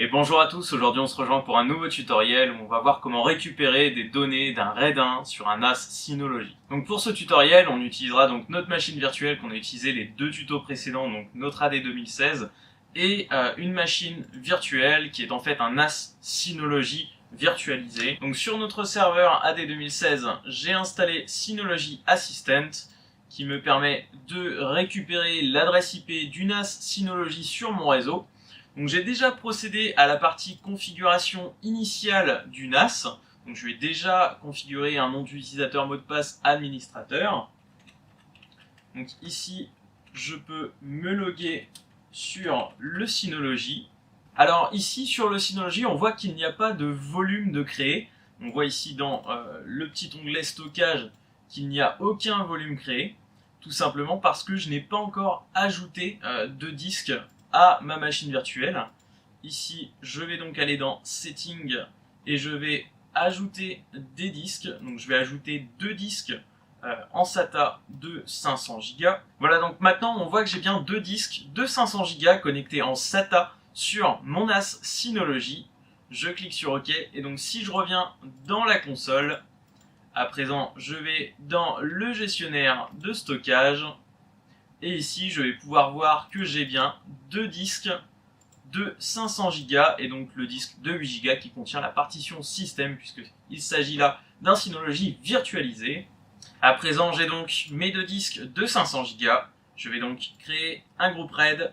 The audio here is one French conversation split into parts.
Et bonjour à tous, aujourd'hui on se rejoint pour un nouveau tutoriel où on va voir comment récupérer des données d'un RAID 1 sur un NAS Synology. Donc pour ce tutoriel, on utilisera donc notre machine virtuelle qu'on a utilisé les deux tutos précédents, donc notre AD 2016, et une machine virtuelle qui est en fait un NAS Synology virtualisé. Donc sur notre serveur AD 2016, j'ai installé Synology Assistant, qui me permet de récupérer l'adresse IP du NAS Synology sur mon réseau. Donc j'ai déjà procédé à la partie configuration initiale du NAS. Donc je vais déjà configurer un nom d'utilisateur, mot de passe, administrateur. Donc ici, je peux me loguer sur le Synology. Alors ici, sur le Synology, on voit qu'il n'y a pas de volume de créé. On voit ici dans le petit onglet stockage qu'il n'y a aucun volume créé. Tout simplement parce que je n'ai pas encore ajouté de disque à ma machine virtuelle. Ici, je vais donc aller dans Settings et je vais ajouter des disques. Donc je vais ajouter deux disques en SATA de 500 Go. Voilà, donc maintenant on voit que j'ai bien deux disques de 500 Go connectés en SATA sur mon NAS Synology. Je clique sur OK et donc si je reviens dans la console, à présent je vais dans le gestionnaire de stockage. Et ici, je vais pouvoir voir que j'ai bien deux disques de 500 Go et donc le disque de 8 Go qui contient la partition système puisqu'il s'agit là d'un Synology virtualisé. À présent, j'ai donc mes deux disques de 500 Go. Je vais donc créer un groupe RAID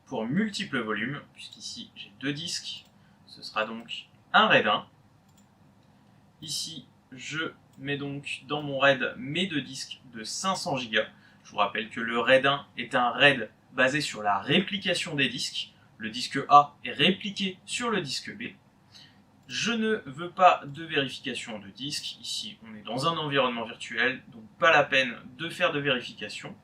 pour multiples volumes puisqu'ici j'ai deux disques. Ce sera donc un RAID 1. Ici, je mets donc dans mon RAID mes deux disques de 500 Go. Je vous rappelle que le RAID 1 est un RAID basé sur la réplication des disques. Le disque A est répliqué sur le disque B. Je ne veux pas de vérification de disque. Ici, on est dans un environnement virtuel, donc pas la peine de faire de vérification.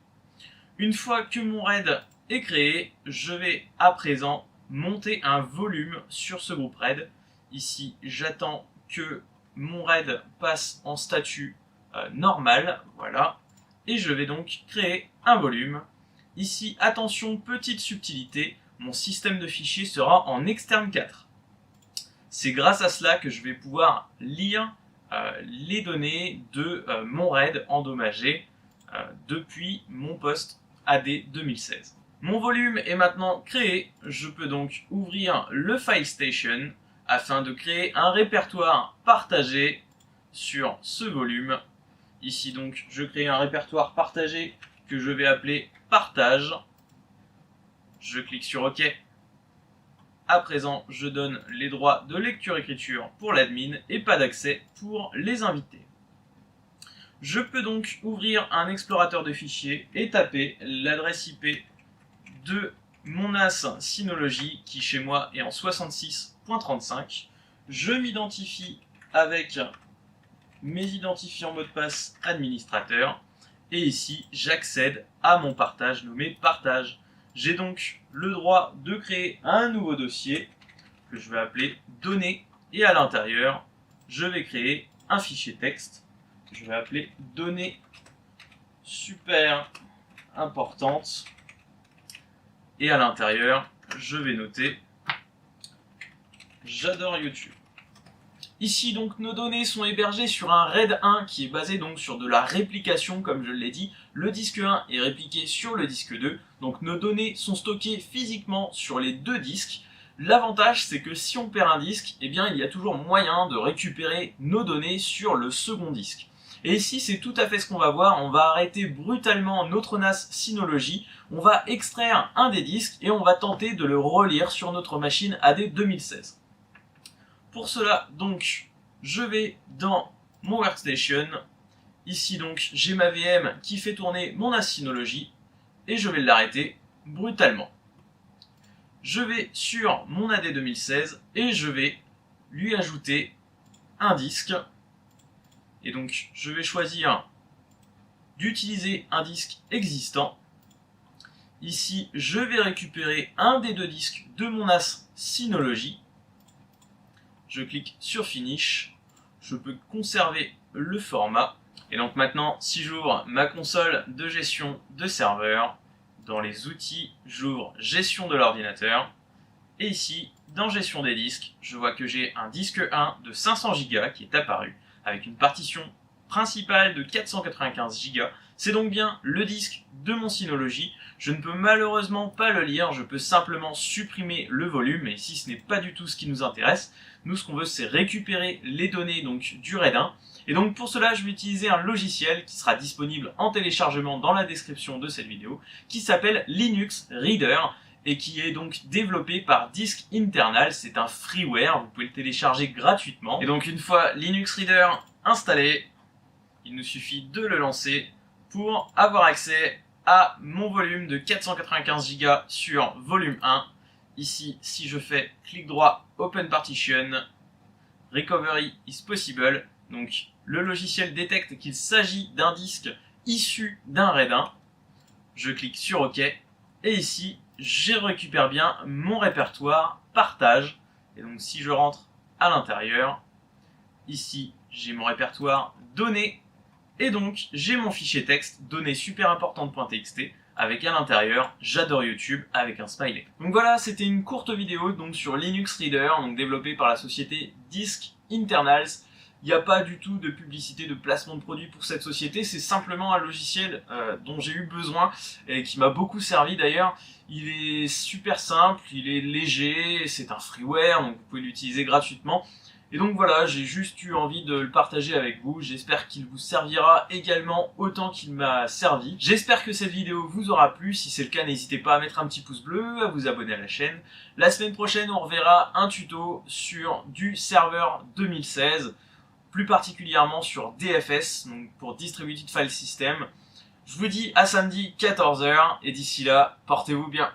Une fois que mon RAID est créé, je vais à présent monter un volume sur ce groupe RAID. Ici, j'attends que mon RAID passe en statut normal, voilà. Et je vais donc créer un volume. Ici, attention, petite subtilité, mon système de fichiers sera en externe 4. C'est grâce à cela que je vais pouvoir lire les données de mon RAID endommagé depuis mon poste AD 2016. Mon volume est maintenant créé, je peux donc ouvrir le File Station afin de créer un répertoire partagé sur ce volume. Ici donc, je crée un répertoire partagé que je vais appeler partage. Je clique sur OK. À présent, je donne les droits de lecture-écriture pour l'admin et pas d'accès pour les invités. Je peux donc ouvrir un explorateur de fichiers et taper l'adresse IP de mon NAS Synology qui chez moi est en 66.35. Je m'identifie avec mes identifiants mot de passe administrateur et ici j'accède à mon partage nommé partage. J'ai donc le droit de créer un nouveau dossier que je vais appeler données et à l'intérieur je vais créer un fichier texte que je vais appeler données super importantes et à l'intérieur je vais noter j'adore YouTube. Ici donc nos données sont hébergées sur un RAID 1 qui est basé donc sur de la réplication comme je l'ai dit. Le disque 1 est répliqué sur le disque 2, donc nos données sont stockées physiquement sur les deux disques. L'avantage c'est que si on perd un disque, eh bien il y a toujours moyen de récupérer nos données sur le second disque. Et ici c'est tout à fait ce qu'on va voir, on va arrêter brutalement notre NAS Synology, on va extraire un des disques et on va tenter de le relire sur notre machine AD 2016. Pour cela, donc, je vais dans mon workstation. Ici, donc, j'ai ma VM qui fait tourner mon NAS Synology et je vais l'arrêter brutalement. Je vais sur mon AD 2016 et je vais lui ajouter un disque. Et donc, je vais choisir d'utiliser un disque existant. Ici, je vais récupérer un des deux disques de mon NAS Synology. Je clique sur Finish, je peux conserver le format. Et donc maintenant, si j'ouvre ma console de gestion de serveur, dans les outils, j'ouvre gestion de l'ordinateur. Et ici, dans gestion des disques, je vois que j'ai un disque 1 de 500 Go qui est apparu, avec une partition principale de 495 Go. C'est donc bien le disque de mon Synology. Je ne peux malheureusement pas le lire, je peux simplement supprimer le volume, et ici ce n'est pas du tout ce qui nous intéresse. Nous, ce qu'on veut, c'est récupérer les données donc, du RAID 1. Et donc pour cela, je vais utiliser un logiciel qui sera disponible en téléchargement dans la description de cette vidéo, qui s'appelle Linux Reader, et qui est donc développé par Disk Internal. C'est un freeware, vous pouvez le télécharger gratuitement. Et donc une fois Linux Reader installé, il nous suffit de le lancer pour avoir accès à mon volume de 495 Go sur volume 1. Ici, si je fais clic droit, Open Partition, Recovery is possible. Donc le logiciel détecte qu'il s'agit d'un disque issu d'un RAID 1. Je clique sur OK. Et ici, je récupère bien mon répertoire partage. Et donc si je rentre à l'intérieur, ici j'ai mon répertoire données. Et donc j'ai mon fichier texte données super importantes.txt avec à l'intérieur j'adore YouTube avec un smiley. Donc voilà, c'était une courte vidéo donc sur Linux Reader, donc développée par la société Disk Internals. Il n'y a pas du tout de publicité, de placement de produits pour cette société, c'est simplement un logiciel dont j'ai eu besoin et qui m'a beaucoup servi d'ailleurs. Il est super simple, il est léger, c'est un freeware, donc vous pouvez l'utiliser gratuitement. Et donc voilà, j'ai juste eu envie de le partager avec vous, j'espère qu'il vous servira également autant qu'il m'a servi. J'espère que cette vidéo vous aura plu, si c'est le cas n'hésitez pas à mettre un petit pouce bleu, à vous abonner à la chaîne. La semaine prochaine on reverra un tuto sur du serveur 2016, plus particulièrement sur DFS, donc pour Distributed File System. Je vous dis à samedi 14 h et d'ici là, portez-vous bien.